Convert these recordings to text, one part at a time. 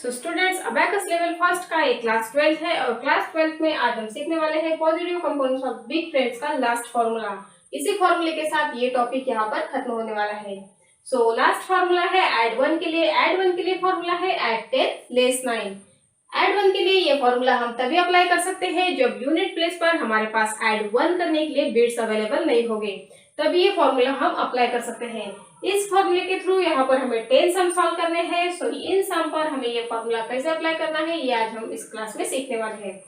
So students, abacus level first का एक class 12 है और क्लास 12 में आज हम सीखने वाले हैं positive components of big friends का लास्ट फॉर्मूला। इसी फॉर्मूले के साथ ये टॉपिक यहाँ पर खत्म होने वाला है। सो लास्ट फॉर्मूला है ऐड 1 के लिए फॉर्मूला है ऐड 10 लेस 9। ऐड 1 के लिए ये फॉर्मूला हम तभी अप्लाई कर सकते हैं जब यूनिट प्लेस पर हमारे पास ऐड 1 करने के लिए बिट्स अवेलेबल नहीं होंगे, तभी ये फॉर्मूला हम अप्लाई कर सकते हैं। इस फॉर्मूले के थ्रू यहाँ पर हमें 10 सम सॉल्व करने हैं। सो इन सम पर हमें ये फॉर्मूला कैसे अप्लाई करना है ये आज हम इस क्लास में सीखने वाले हैं।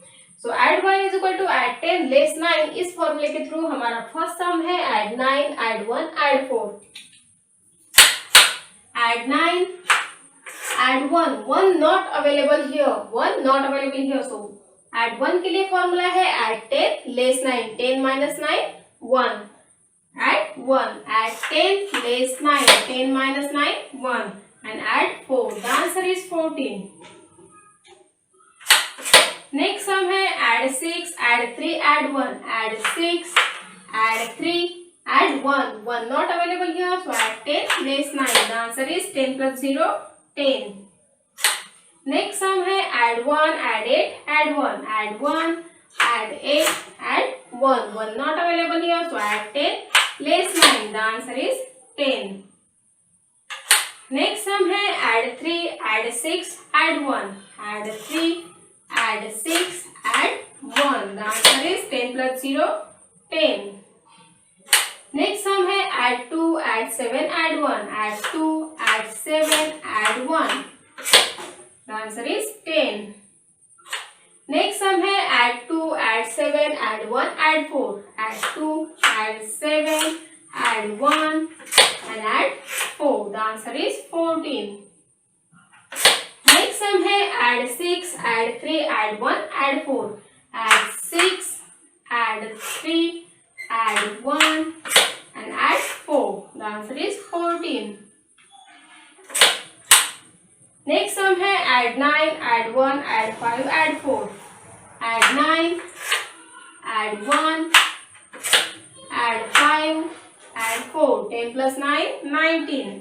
So add 1 is equal to add 10 less 9। इस फॉर्मूले के थ्रू हमारा फर्स्ट सम है add 9, add 1, add 4। Add 9, add 1, 1 not available here, so add 1 के लिए फॉर्मूला है add 10 less 9, 10 minus 9, 1. Add 1, add 10 less 9, 10 minus 9, 1, and add 4. The answer is 14. Next sum है add 6, add 3, add 1, add 6, add 3, add 1. 1 not available here, so add 10 less 9. The answer is 10 plus 0, 10. Next sum है add 1, add 8, add 1, add 1, add 8, add 1. 1 not available here, so add 10 less 9. The answer is 10. Next sum है add 3, add 6, add 1, add 3, add 6, add 1. The answer is 10 plus 0, 10. Next sum है add 2, add 7, add 1, add 2, add 7, add 1. The answer is 10. Next sum है add 2, add 7, add 1, add 4, add 2, add 7, add 1 and add 4. The answer is 14. Next sum है add 6, add 3, add 1, add 4, add 6, add 3, add 1 and add 4. The answer is 14. Next sum है add 9, add 1, add 5, add 4, add 9, add 1, add 5, add 4. 10 plus 9, 19.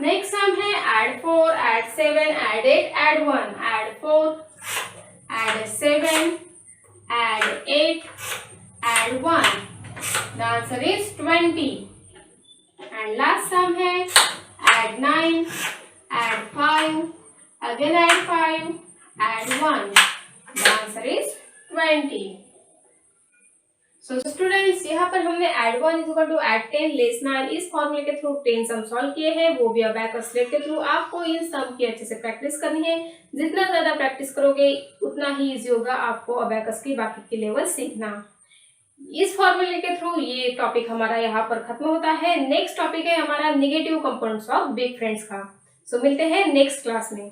Next sum है add 4, add 7, add 8, add 1, add 4, add 7, add 8, add 1. The answer is 20. And last sum है add 9, add 5, again add 5, add 1. The answer is 20. So students, यहाँ पर हमने add 1 is equal to add 10 less 9 इस फॉर्मूले के through 10 sum solve किए हैं, वो भी अबैकस स्लेट के थ्रू। आपको इन सम की अच्छे से प्रैक्टिस करनी है। जितना ज्यादा प्रैक्टिस करोगे उतना ही इजी होगा आपको अबैकस की बाकी के लेवल सीखना। इस फॉर्मूले के थ्रू ये टॉपिक हमारा यहाँ पर खत्म होता है। नेक्स्ट टॉपिक है हमारा negative components of big friends का। सो मिलते हैं नेक्स्ट क्लास में।